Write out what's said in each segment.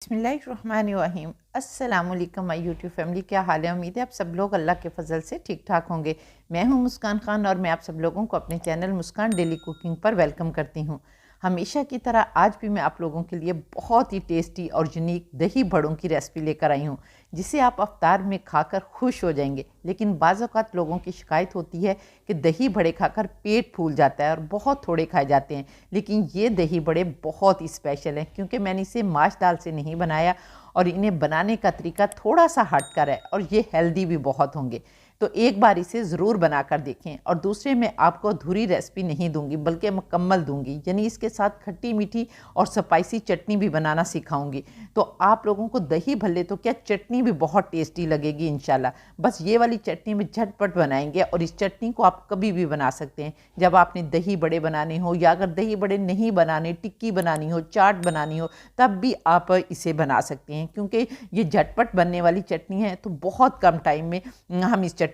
बिस्मिल्लाहिर्रहमानिर्रहीम। अस्सलामुअलैकुम my YouTube family, क्या हाल है? उम्मीद है आप सब लोग अल्लाह के फजल से ठीक ठाक होंगे। मैं हूं मुस्कान खान और मैं आप सब लोगों को अपने चैनल मुस्कान डेली कुकिंग पर वेलकम करती हूं। हमेशा की तरह आज भी मैं आप लोगों के लिए बहुत ही टेस्टी और यूनिक दही बड़ों की रेसिपी लेकर आई हूं, जिसे आप अफ्तार में खाकर खुश हो जाएंगे। लेकिन बाज़ औक़ात लोगों की शिकायत होती है कि दही बड़े खाकर पेट फूल जाता है और बहुत थोड़े खाए जाते हैं। लेकिन ये दही बड़े बहुत ही स्पेशल हैं, क्योंकि मैंने इसे माश दाल से नहीं बनाया और इन्हें बनाने का तरीका थोड़ा सा हटकर है और ये हेल्दी भी बहुत होंगे। तो एक बार इसे ज़रूर बनाकर देखें। और दूसरे में आपको अधूरी रेसिपी नहीं दूंगी, बल्कि मुकम्मल दूंगी, यानी इसके साथ खट्टी मीठी और स्पाइसी चटनी भी बनाना सिखाऊंगी। तो आप लोगों को दही भल्ले तो क्या, चटनी भी बहुत टेस्टी लगेगी इंशाल्लाह। बस ये वाली चटनी में झटपट बनाएंगे और इस चटनी को आप कभी भी बना सकते हैं। जब आपने दही बड़े बनाने हो, या अगर दही बड़े नहीं बनाने, टिक्की बनानी हो, चाट बनानी हो, तब भी आप इसे बना सकते हैं, क्योंकि ये झटपट बनने वाली चटनी है। तो बहुत कम टाइम में हम इस चटनी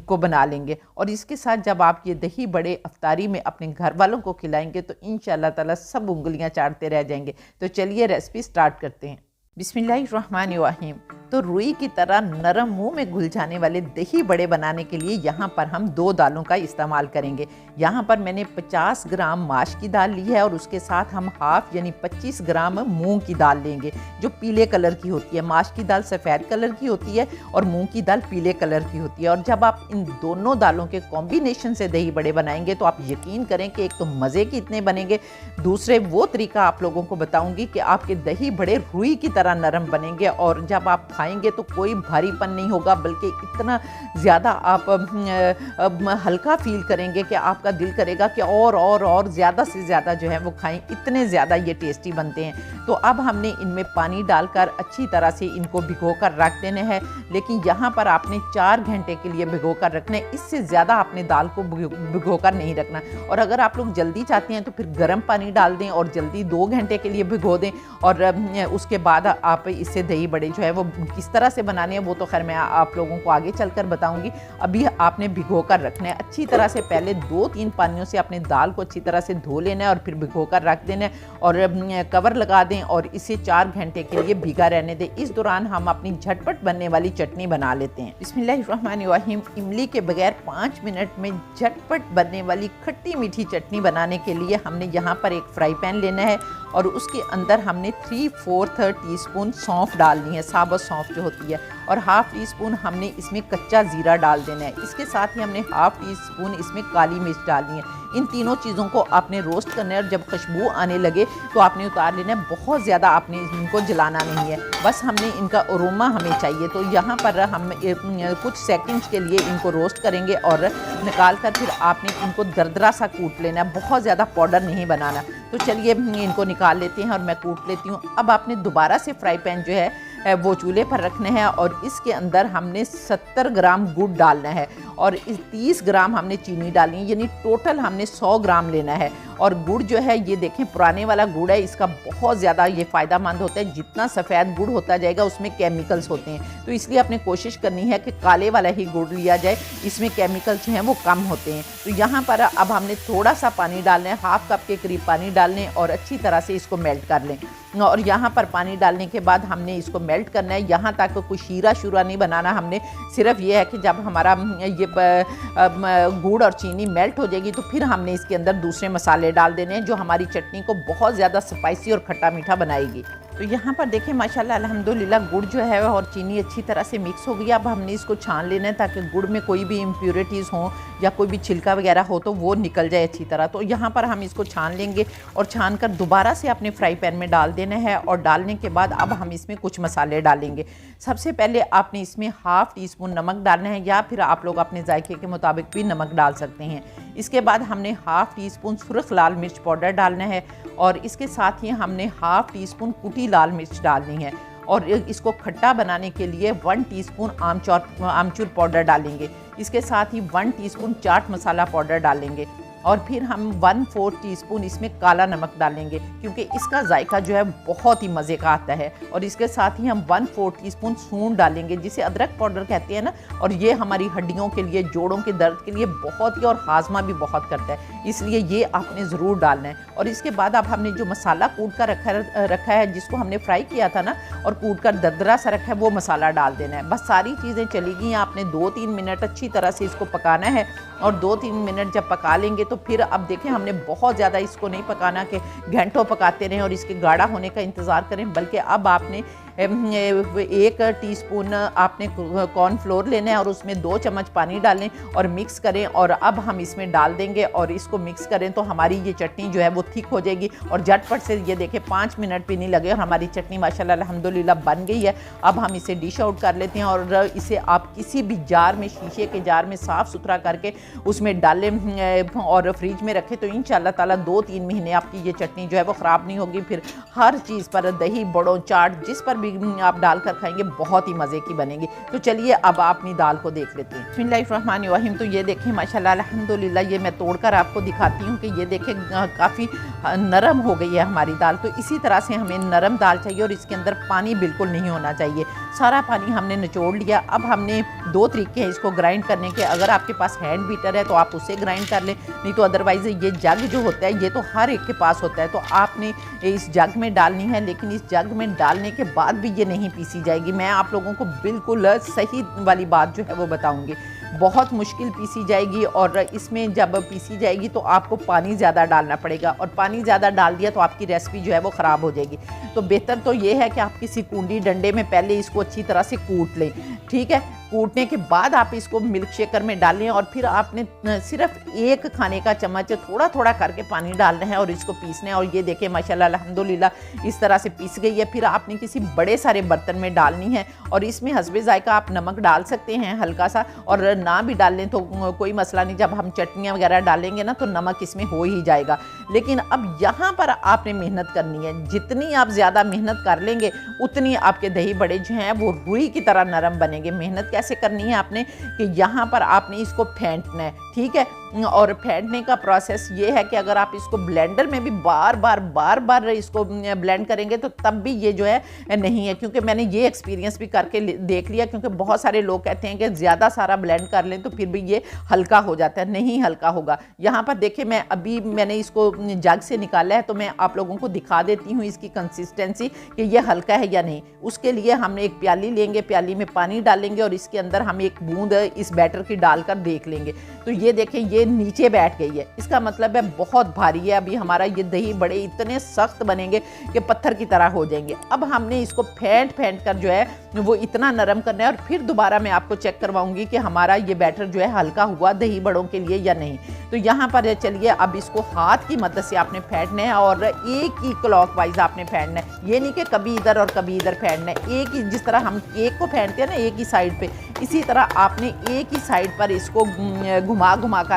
को बना लेंगे। और इसके साथ जब आप ये दही बड़े अफ्तारी में अपने घर वालों को खिलाएंगे तो इंशाअल्लाह ताला सब उंगलियां चाटते रह जाएंगे। तो चलिए रेसिपी स्टार्ट करते हैं। बिस्मिल्लाहिर्रहमानिर्रहीम। तो रुई की तरह नरम, मुंह में घुल जाने वाले दही बड़े बनाने के लिए यहाँ पर हम 2 दालों का इस्तेमाल करेंगे। यहाँ पर मैंने 50 ग्राम माश की दाल ली है और उसके साथ हम हाफ यानी 25 ग्राम मूंग की दाल लेंगे, जो पीले कलर की होती है। माश की दाल सफ़ेद कलर की होती है और मूंग की दाल पीले कलर की होती है। और जब आप इन दोनों दालों के कॉम्बिनेशन से दही बड़े बनाएंगे तो आप यकीन करें कि एक तो मज़े के इतने बनेंगे, दूसरे वो तरीका आप लोगों को बताऊँगी कि आपके दही बड़े रुई की तरह नरम बनेंगे। और जब आप खाएंगे तो कोई भारीपन नहीं होगा, बल्कि इतना ज़्यादा आप हल्का फील करेंगे कि आपका दिल करेगा कि और ज़्यादा से ज़्यादा जो है वो खाएं। इतने ज़्यादा ये टेस्टी बनते हैं। तो अब हमने इनमें पानी डालकर अच्छी तरह से इनको भिगो कर रख देने हैं। लेकिन यहाँ पर आपने 4 घंटे के लिए भिगो कर रखना है, इससे ज़्यादा आपने दाल को भिगो कर नहीं रखना। और अगर आप लोग जल्दी चाहते हैं तो फिर गर्म पानी डाल दें और जल्दी 2 घंटे के लिए भिगो दें। और उसके बाद आप इससे दही बड़े जो है वो किस तरह से बनाने हैं वो तो खैर मैं आप लोगों को आगे चलकर बताऊंगी। अभी आपने भिगो कर रखना है अच्छी तरह से। पहले 2-3 पानियों से अपने दाल को अच्छी तरह से धो लेना है और फिर भिगो कर रख देना है और कवर लगा दें और इसे 4 घंटे के लिए भिगा रहने दें। इस दौरान हम अपनी झटपट बनने वाली चटनी बना लेते हैं। बिस्मिल्लाहिर्रहमानिर्रहीम। इमली के बगैर 5 मिनट में झटपट बनने वाली खट्टी मीठी चटनी बनाने के लिए हमने यहाँ पर एक फ्राई पैन लेना है और उसके अंदर हमने 3/4 टीस्पून सौंफ डालनी है, साबुत सौंफ जो होती है, और हाफ टी स्पून हमने इसमें कच्चा ज़ीरा डाल देना है। इसके साथ ही हमने हाफ टी स्पून इसमें काली मिर्च डालनी है। इन तीनों चीज़ों को आपने रोस्ट करना है और जब खुशबू आने लगे तो आपने उतार लेना है। बहुत ज़्यादा आपने इनको जलाना नहीं है, बस हमने इनका अरोमा हमें चाहिए। तो यहाँ पर हम कुछ सेकंड्स के लिए इनको रोस्ट करेंगे और निकाल कर फिर आपने इनको दरदरा सा कूट लेना है, बहुत ज़्यादा पाउडर नहीं बनाना। तो चलिए इनको निकाल लेते हैं और मैं कूट लेती हूँ। अब आपने दोबारा से फ्राई पैन जो है वो चूल्हे पर रखना है और इसके अंदर हमने 70 ग्राम गुड़ डालना है और इस 30 ग्राम हमने चीनी डालनी है, यानी टोटल हमने 100 ग्राम लेना है। और गुड़ जो है ये देखें पुराने वाला गुड़ है, इसका बहुत ज़्यादा ये फ़ायदेमंद होता है। जितना सफ़ेद गुड़ होता जाएगा उसमें केमिकल्स होते हैं, तो इसलिए आपने कोशिश करनी है कि काले वाला ही गुड़ लिया जाए, इसमें केमिकल्स जो हैं वो कम होते हैं। तो यहाँ पर अब हमने थोड़ा सा पानी डालना है, हाफ कप के करीब पानी डालने और अच्छी तरह से इसको मेल्ट कर लें। और यहाँ पर पानी डालने के बाद हमने इसको मेल्ट करना है। यहाँ तक कोई शीरा शूरा नहीं बनाना हमने, सिर्फ ये है कि जब हमारा ये गुड़ और चीनी मेल्ट हो जाएगी तो फिर हमने इसके अंदर दूसरे मसाले डाल देने हैं, जो हमारी चटनी को बहुत ज़्यादा स्पाइसी और खट्टा मीठा बनाएगी। तो यहाँ पर देखें माशाल्लाह अल्हम्दुलिल्लाह गुड़ जो है और चीनी अच्छी तरह से मिक्स हो गई। अब हमने इसको छान लेना है ताकि गुड़ में कोई भी इम्प्योरिटीज़ हो या कोई भी छिलका वगैरह हो तो वो निकल जाए अच्छी तरह। तो यहाँ पर हम इसको छान लेंगे और छान कर दोबारा से अपने फ्राई पैन में डाल देना है। और डालने के बाद अब हम इसमें कुछ मसाले डालेंगे। सबसे पहले आपने इसमें हाफ टी स्पून नमक डालना है, या फिर आप लोग अपने जायके के मुताबिक भी नमक डाल सकते हैं। इसके बाद हमने हाफ टी स्पून सुर्ख लाल मिर्च पाउडर डालना है और इसके साथ ही हमने हाफ टी स्पून कुटी लाल मिर्च डालनी है। और इसको खट्टा बनाने के लिए 1 टीस्पून आमचूर पाउडर डालेंगे। इसके साथ ही 1 टीस्पून चाट मसाला पाउडर डालेंगे। और फिर हम 1/4 टीस्पून इसमें काला नमक डालेंगे, क्योंकि इसका जायका जो है बहुत ही मज़े का आता है। और इसके साथ ही हम 1/4 टीस्पून सूंड डालेंगे, जिसे अदरक पाउडर कहते हैं ना, और ये हमारी हड्डियों के लिए, जोड़ों के दर्द के लिए बहुत ही, और हाजमा भी बहुत करता है, इसलिए ये आपने ज़रूर डालना है। और इसके बाद अब हमने जो मसाला कूट कर रखा है, जिसको हमने फ्राई किया था ना और कूट कर दरदरा सा रखा है, वो मसाला डाल देना है। बस सारी चीज़ें चली गई, आपने 2-3 मिनट अच्छी तरह से इसको पकाना है। और 2-3 मिनट जब पका लेंगे तो फिर अब देखें, हमने बहुत ज़्यादा इसको नहीं पकाना कि घंटों पकाते रहें और इसके गाढ़ा होने का इंतज़ार करें, बल्कि अब आपने 1 टीस्पून आपने कॉर्नफ्लोर लेना है और उसमें 2 चम्मच पानी डालें और मिक्स करें। और अब हम इसमें डाल देंगे और इसको मिक्स करें तो हमारी ये चटनी जो है वो थिक हो जाएगी। और झटपट से ये देखें 5 मिनट भी नहीं लगे और हमारी चटनी माशाल्लाह अल्हम्दुलिल्लाह बन गई है। अब हम इसे डिश आउट कर लेते हैं और इसे आप किसी भी जार में, शीशे के जार में साफ़ सुथरा करके उसमें डालें और फ्रिज में रखें, तो इंशाल्लाह ताला 2-3 महीने आपकी ये चटनी जो है वो ख़राब नहीं होगी। फिर हर चीज़ पर, दही, बड़ों, चाट, जिस पर भी आप डालकर खाएंगे बहुत ही मज़े की बनेगी। तो चलिए अब आप अपनी दाल को देख लेते हैं। बिस्मिल्लाहिर्रहमानिर्रहीम। तो ये देखें माशाल्लाह अल्हम्दुलिल्लाह, ये मैं तोड़कर आपको दिखाती हूँ कि ये देखें काफ़ी नरम हो गई है हमारी दाल। तो इसी तरह से हमें नरम दाल चाहिए और इसके अंदर पानी बिल्कुल नहीं होना चाहिए। सारा पानी हमने निचोड़ लिया। अब हमने 2 तरीके हैं इसको ग्राइंड करने के। अगर आपके पास हैंड बीटर है तो आप उसे ग्राइंड कर लें, नहीं तो अदरवाइज़ ये जग जो होता है ये तो हर एक के पास होता है, तो आपने इस जग में डालनी है। लेकिन इस जग में डालने के बाद भी ये नहीं पीसी जाएगी। मैं आप लोगों को बिल्कुल सही वाली बात जो है वो बताऊंगी। बहुत मुश्किल पीसी जाएगी और इसमें जब पीसी जाएगी तो आपको पानी ज़्यादा डालना पड़ेगा, और पानी ज़्यादा डाल दिया तो आपकी रेसिपी जो है वो ख़राब हो जाएगी। तो बेहतर तो ये है कि आप किसी कूंडी डंडे में पहले इसको अच्छी तरह से कूट लें, ठीक है। कूटने के बाद आप इसको मिल्क शेकर में डालें और फिर आपने सिर्फ 1 खाने का चम्मच थोड़ा थोड़ा करके पानी डालना है और इसको पीसना है। और ये देखें माशाल्लाह अल्हम्दुलिल्लाह इस तरह से पीस गई है। फिर आपने किसी बड़े सारे बर्तन में डालनी है और इसमें हस्बे जायका आप नमक डाल सकते हैं हल्का सा, और ना भी डाल लें तो कोई मसला नहीं। जब हम चटनियाँ वगैरह डालेंगे ना तो नमक इसमें हो ही जाएगा। लेकिन अब यहाँ पर आपने मेहनत करनी है। जितनी आप ज़्यादा मेहनत कर लेंगे उतनी आपके दही बड़े जो हैं वो रुई की तरह नरम बनेंगे। मेहनत कैसे करनी है आपने कि यहाँ पर आपने इसको फेंटना है, ठीक है। और फेंटने का प्रोसेस ये है कि अगर आप इसको ब्लेंडर में भी बार बार इसको ब्लेंड करेंगे तो तब भी ये जो है नहीं है, क्योंकि मैंने ये एक्सपीरियंस भी करके देख लिया। क्योंकि बहुत सारे लोग कहते हैं कि ज़्यादा सारा ब्लेंड कर लें तो फिर भी ये हल्का हो जाता है। नहीं हल्का होगा। यहाँ पर देखिए, मैंने इसको जग से निकाला है तो मैं आप लोगों को दिखा देती हूँ इसकी कंसिस्टेंसी कि ये हल्का है या नहीं। उसके लिए हमने एक प्याली लेंगे, प्याली में पानी डालेंगे और इसके अंदर हम एक बूंद इस बैटर की डालकर देख लेंगे। तो ये देखें ये नीचे बैठ गई है, इसका मतलब है बहुत भारी है। अभी हमारा ये दही बड़े इतने सख्त बनेंगे कि पत्थर की तरह हो जाएंगे। अब हमने इसको फेंट कर जो है वो इतना नरम करना है और फिर दोबारा मैं आपको चेक करवाऊंगी कि हमारा ये बैटर जो है हल्का हुआ दही बड़ों के लिए या नहीं। तो यहाँ पर चलिए अब इसको हाथ की मदद से आपने फेंटना है और एक ही क्लॉकवाइज आपने फेंटना है। ये नहीं कि कभी इधर और कभी इधर फेंटना है। एक ही, जिस तरह हम केक को फेंटते हैं ना एक ही साइड पे, इसी तरह आपने एक ही साइड पर इसको घुमा कर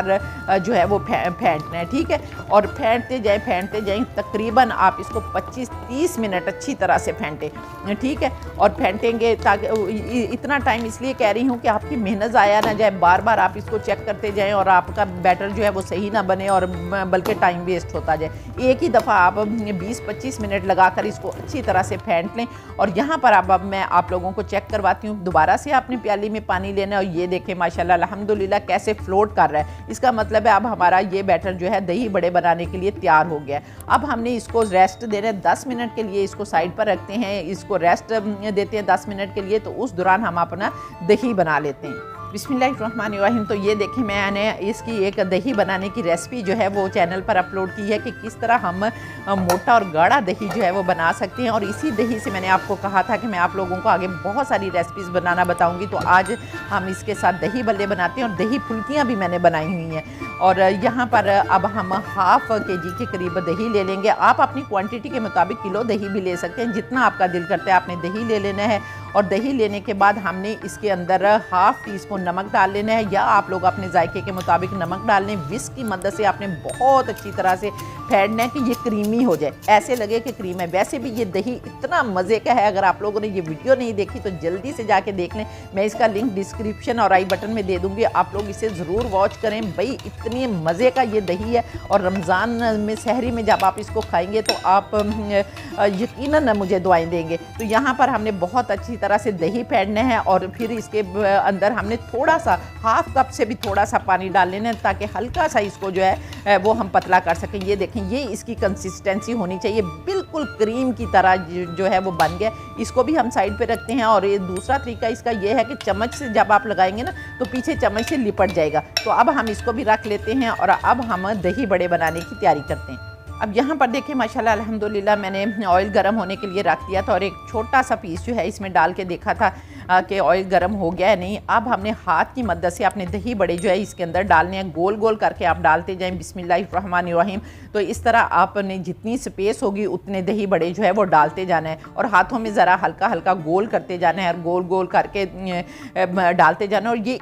जो है वो फेंटना है, ठीक है। और फेंटते जाएं तकरीबन आप इसको 25-30 मिनट अच्छी तरह से फेंटें, ठीक है। और फेंटेंगे ताकि इतना टाइम इसलिए कह रही हूँ कि आपकी मेहनत ज़ाया ना जाए। बार बार आप इसको चेक करते जाएं और आपका बैटर जो है वो सही ना बने और बल्कि टाइम वेस्ट होता जाए। एक ही दफ़ा आप 20-25 मिनट लगाकर इसको अच्छी तरह से फेंट लें। और यहाँ पर अब मैं आप लोगों को चेक करवाती हूँ। दोबारा से आपने प्याली में पानी लेना है और ये देखें माशाल्लाह अल्हम्दुलिल्लाह कैसे फ्लोट कर रहा है। इसका मतलब है अब हमारा ये बैटर जो है दही बड़े बनाने के लिए तैयार हो गया है। अब हमने इसको रेस्ट देना है 10 मिनट के लिए। इसको साइड पर रखते हैं, इसको रेस्ट देते हैं 10 मिनट के लिए। तो उस दौरान हम अपना दही बना लेते हैं। बिस्मिल्लाहिर्रहमानिर्रहीम। तो ये देखें मैंने इसकी एक दही बनाने की रेसिपी जो है वो चैनल पर अपलोड की है कि किस तरह हम मोटा और गाढ़ा दही जो है वो बना सकते हैं। और इसी दही से मैंने आपको कहा था कि मैं आप लोगों को आगे बहुत सारी रेसिपीज़ बनाना बताऊंगी। तो आज हम इसके साथ दही बल्ले बनाते हैं और दही फुल्कियाँ भी मैंने बनाई हुई हैं। और यहाँ पर अब हम ½ kg के करीब दही ले लेंगे। आप अपनी क्वांटिटी के मुताबिक किलो दही भी ले सकते हैं, जितना आपका दिल करता है आपने दही ले लेना है। और दही लेने के बाद हमने इसके अंदर हाफ़ टी स्पून नमक डाल लेना है, या आप लोग अपने जायके के मुताबिक नमक डाल लें। विस्क की मदद से आपने बहुत अच्छी तरह से फेंटना है कि ये क्रीमी हो जाए, ऐसे लगे कि क्रीम है। वैसे भी ये दही इतना मज़े का है, अगर आप लोगों ने ये वीडियो नहीं देखी तो जल्दी से जाके देख लें। मैं इसका लिंक डिस्क्रिप्शन और आई बटन में दे दूँगी, आप लोग इसे ज़रूर वॉच करें। भाई इतनी मज़े का ये दही है, और रमज़ान में सहरी में जब आप इसको खाएंगे तो आप यकीनन मुझे दुआएं देंगे। तो यहाँ पर हमने बहुत अच्छी तरह से दही फेंटना है, और फिर इसके अंदर हमने थोड़ा सा हाफ कप से भी थोड़ा सा पानी डाल लेना है, ताकि हल्का सा इसको जो है वो हम पतला कर सकें। ये देखें, ये इसकी कंसिस्टेंसी होनी चाहिए, बिल्कुल क्रीम की तरह जो है वो बन गया। इसको भी हम साइड पे रखते हैं। और ये दूसरा तरीका इसका ये है कि चम्मच से जब आप लगाएंगे ना तो पीछे चम्मच से लिपट जाएगा। तो अब हम इसको भी रख लेते हैं, और अब हम दही बड़े बनाने की तैयारी करते हैं। अब यहाँ पर देखिए माशाल्लाह अल्हम्दुलिल्लाह मैंने ऑयल गर्म होने के लिए रख दिया था, और एक छोटा सा पीस जो है इसमें डाल के देखा था कि ऑयल गर्म हो गया है नहीं। अब हमने हाथ की मदद से अपने दही बड़े जो है इसके अंदर डालने हैं, गोल गोल करके आप डालते जाएं बिस्मिल्लाहिर्रहमानिर्रहीम। तो इस तरह आपने जितनी स्पेस होगी उतने दही बड़े जो है वो डालते जाना है, और हाथों में ज़रा हल्का हल्का गोल करते जाना है, और गोल गोल करके डालते जाना है। और ये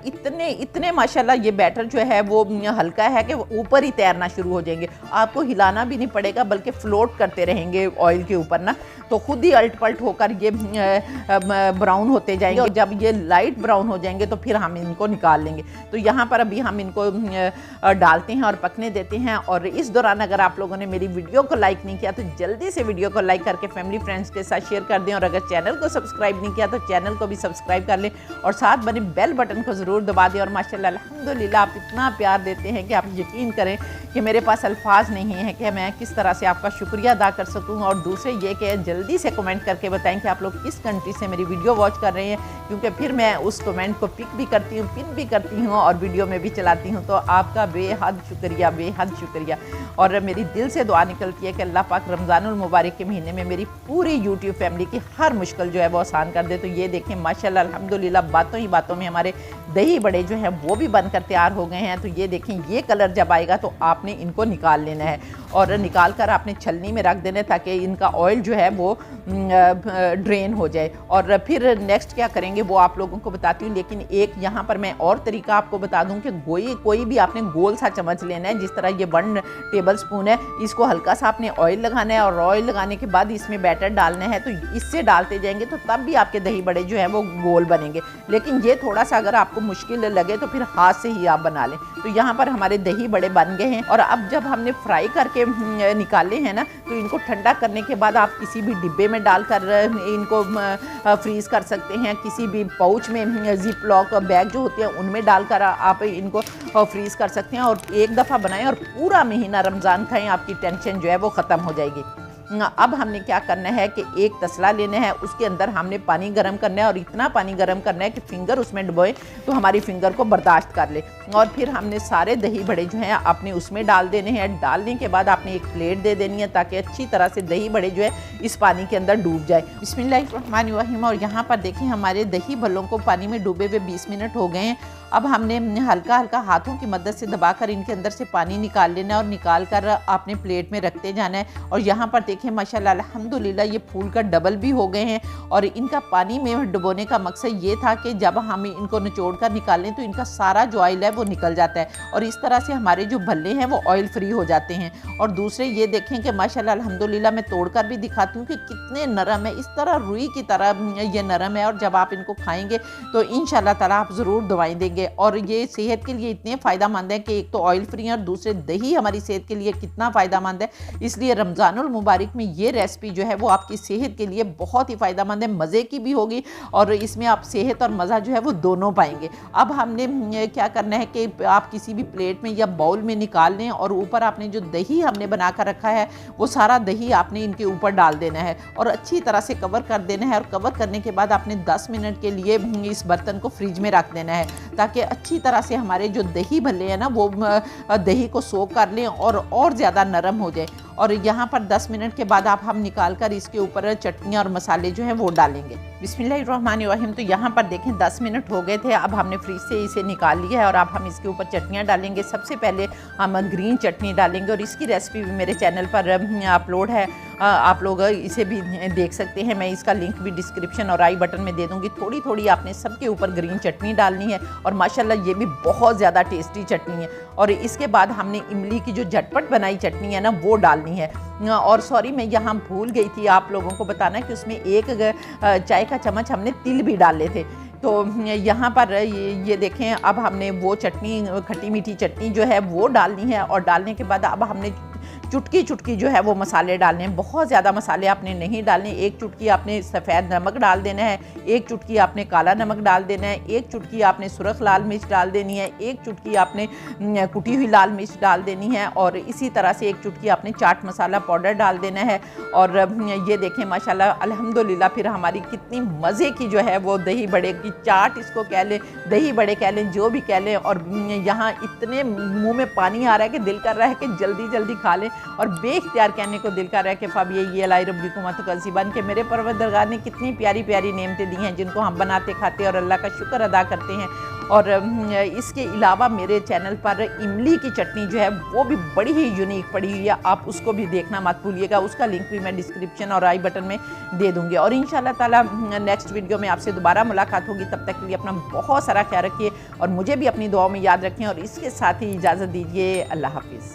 इतने माशाल्लाह ये बैटर जो है वो हल्का है कि वो ऊपर ही तैरना शुरू हो जाएंगे, आपको हिलाना भी नहीं पड़ेगा, बल्कि फ्लोट करते रहेंगे ऑयल के ऊपर ना, तो खुद ही अल्ट पल्ट होकर ये ब्राउन होते जाएंगे। और जब ये लाइट ब्राउन हो जाएंगे तो फिर हम इनको निकाल लेंगे। तो यहाँ पर अभी हम इनको डालते हैं और पकने देते हैं। और इस दौरान अगर आप लोगों ने मेरी वीडियो को लाइक नहीं किया तो जल्दी से वीडियो को लाइक करके फैमिली फ्रेंड्स के साथ शेयर कर दें, और अगर चैनल को सब्सक्राइब नहीं किया तो चैनल को भी सब्सक्राइब कर लें, और साथ बने बेल बटन को ज़रूर दबा दें। और माशाल्लाह अल्हम्दुलिल्लाह आप इतना प्यार देते हैं कि आप यकीन करें कि मेरे पास अल्फाज नहीं है कि मैं किस तरह से आपका शुक्रिया अदा कर सकूँ। और दूसरे ये कि जल्दी से कमेंट करके बताएं कि आप लोग किस कंट्री से मेरी वीडियो वॉच कर रहे हैं, क्योंकि फिर मैं उस कमेंट को पिक भी करती हूँ, पिन भी करती हूँ, और वीडियो में भी चलाती हूँ। तो आपका बेहद शुक्रिया, बेहद शुक्रिया। और मेरी दिल से दुआ निकलती है कि अल्लाह पाक रमज़ानुल मुबारक के महीने में मेरी पूरी यूट्यूब फैमिली की हर मुश्किल जो है वो आसान कर दे। तो ये देखें माशाल्लाह अल्हम्दुलिल्लाह बातों ही बातों में हमारे दही बड़े जो हैं वो भी बनकर तैयार हो गए हैं। तो ये देखें, ये कलर जब आएगा तो आपने इनको निकाल लेना है, और निकाल कर आपने छलनी में रख देना है, ताकि इनका ऑयल जो है वो ड्रेन हो जाए। और फिर नेक्स्ट क्या करेंगे वो आप लोगों को बताती हूँ। लेकिन एक यहाँ पर मैं और तरीका आपको बता दूँ कि कोई भी आपने गोल सा चम्मच लेना है, जिस तरह ये 1 टेबल स्पून है, इसको हल्का सा आपने ऑयल लगाना है, और ऑयल लगाने के बाद इसमें बैटर डालना है। तो इससे डालते जाएंगे तो तब भी आपके दही बड़े जो हैं वो गोल बनेंगे। लेकिन ये थोड़ा सा अगर आपको मुश्किल लगे तो फिर हाथ से ही आप बना लें। तो यहाँ पर हमारे दही बड़े बन गए हैं। और अब जब हमने फ्राई करके निकाले हैं ना, तो इनको ठंडा करने के बाद आप किसी भी डिब्बे में डालकर इनको फ्रीज कर सकते हैं। किसी भी पाउच में जिप लॉक बैग जो होते हैं उनमें डालकर आप इनको फ्रीज कर सकते हैं, और एक दफ़ा बनाएं और पूरा महीना रमज़ान खाएं, आपकी टेंशन जो है वो ख़त्म हो जाएगी। अब हमने क्या करना है कि एक तसला लेना है, उसके अंदर हमने पानी गर्म करना है, और इतना पानी गर्म करना है कि फिंगर उसमें डुबोए तो हमारी फिंगर को बर्दाश्त कर ले। और फिर हमने सारे दही बड़े जो हैं आपने उसमें डाल देने हैं। डालने के बाद आपने एक प्लेट दे देनी है, ताकि अच्छी तरह से दही बड़े जो है इस पानी के अंदर डूब जाए। बिस्मिल्लाहिर्रहमानिर्रहीम। और यहाँ पर देखें हमारे दही भल्लों को पानी में डूबे हुए 20 मिनट हो गए हैं। अब हमने हल्का हल्का हाथों की मदद से दबाकर इनके अंदर से पानी निकाल लेना है, और निकाल कर आपने प्लेट में रखते जाना है। और यहाँ पर देखें माशाल्लाह अल्हम्दुलिल्लाह ये फूल का डबल भी हो गए हैं। और इनका पानी में डुबोने का मकसद ये था कि जब हम इनको निचोड़ कर निकालें तो इनका सारा जो ऑयल है वो निकल जाता है, और इस तरह से हमारे जो भल्ले हैं वो ऑयल फ्री हो जाते हैं। और दूसरे ये देखें कि माशाल्लाह अल्हम्दुलिल्लाह मैं तोड़कर भी दिखाती हूँ कि कितने नरम है, इस तरह रुई की तरह ये नरम है। और जब आप इनको खाएंगे तो इंशाल्लाह ताला आप ज़रूर दवाएं देंगे। और ये सेहत के लिए इतने फ़ायदेमंद है कि एक तो ऑयल फ्री है, और दूसरे दही हमारी सेहत के लिए कितना फ़ायदेमंद है। इसलिए रमज़ानुल मुबारक में ये रेसिपी जो है वो आपकी सेहत के लिए बहुत ही फ़ायदेमंद है, मज़े की भी होगी, और इसमें आप सेहत और मज़ा जो है वो दोनों पाएंगे। अब हमने क्या करना है कि आप किसी भी प्लेट में या बाउल में निकाल लें, और ऊपर आपने जो दही हमने बना कर रखा है वो सारा दही आपने इनके ऊपर डाल देना है, और अच्छी तरह से कवर कर देना है। और कवर करने के बाद आपने 10 मिनट के लिए इस बर्तन को फ्रिज में रख देना है, ताकि अच्छी तरह से हमारे जो दही भल्ले हैं ना वो दही को सोख कर लें और ज़्यादा नरम हो जाए। और यहाँ पर 10 मिनट के बाद हम निकाल कर इसके ऊपर चटनियाँ और मसाले जो हैं वो डालेंगे। बिस्मिल्लाहिर्रहमानिर्रहीम। तो यहाँ पर देखें 10 मिनट हो गए थे। अब हमने फ्रिज से इसे निकाल लिया है, और अब हम इसके ऊपर चटनियाँ डालेंगे। सबसे पहले हम ग्रीन चटनी डालेंगे, और इसकी रेसिपी भी मेरे चैनल पर अपलोड है, आप लोग इसे भी देख सकते हैं। मैं इसका लिंक भी डिस्क्रिप्शन और आई बटन में दे दूँगी। थोड़ी थोड़ी आपने सबके ऊपर ग्रीन चटनी डालनी है और माशाल्लाह ये भी बहुत ज़्यादा टेस्टी चटनी है। और इसके बाद हमने इमली की जो झटपट बनाई चटनी है ना वो डालनी है। और सॉरी, मैं यहाँ भूल गई थी आप लोगों को बताना कि उसमें 1 चाय का चम्मच हमने तिल भी डाले थे। तो यहाँ पर ये देखें, अब हमने वो चटनी, खट्टी मीठी चटनी जो है वो डालनी है। और डालने के बाद अब हमने चुटकी चुटकी जो है वो मसाले डालने हैं। बहुत ज़्यादा मसाले आपने नहीं डालने। 1 चुटकी आपने सफ़ेद नमक डाल देना है, 1 चुटकी आपने काला नमक डाल देना है, 1 चुटकी आपने सुरख लाल मिर्च डाल देनी है, 1 चुटकी आपने कुटी हुई लाल मिर्च डाल देनी है और इसी तरह से 1 चुटकी आपने चाट मसाला पाउडर डाल देना है। और ये देखें माशाल्लाह अल्हम्दुलिल्लाह, फिर हमारी कितनी मज़े की जो है वो दही बड़े की चाट इसको कह लें, दही बड़े कह लें, जो भी कह लें। और यहाँ इतने मुँह में पानी आ रहा है कि दिल कर रहा है कि जल्दी जल्दी खा लें, और बेख्तियार कहने को दिल कर रहा है कि फ़ब ये लाई रब्बी को मत कसीबन के मेरे परवरदिगार ने कितनी प्यारी प्यारी नेमतें दी हैं जिनको हम बनाते खाते और अल्लाह का शुक्र अदा करते हैं। और इसके अलावा मेरे चैनल पर इमली की चटनी जो है वो भी बड़ी ही यूनिक पड़ी हुई है, आप उसको भी देखना मत भूलिएगा। उसका लिंक भी मैं डिस्क्रिप्शन और आई बटन में दे दूँगी। और इंशाल्लाह ताला नेक्स्ट वीडियो में आपसे दोबारा मुलाकात होगी। तब तक के लिए अपना बहुत सारा ख्याल रखिए और मुझे भी अपनी दुआओं में याद रखें। और इसके साथ ही इजाज़त दीजिए। अल्लाह हाफिज़।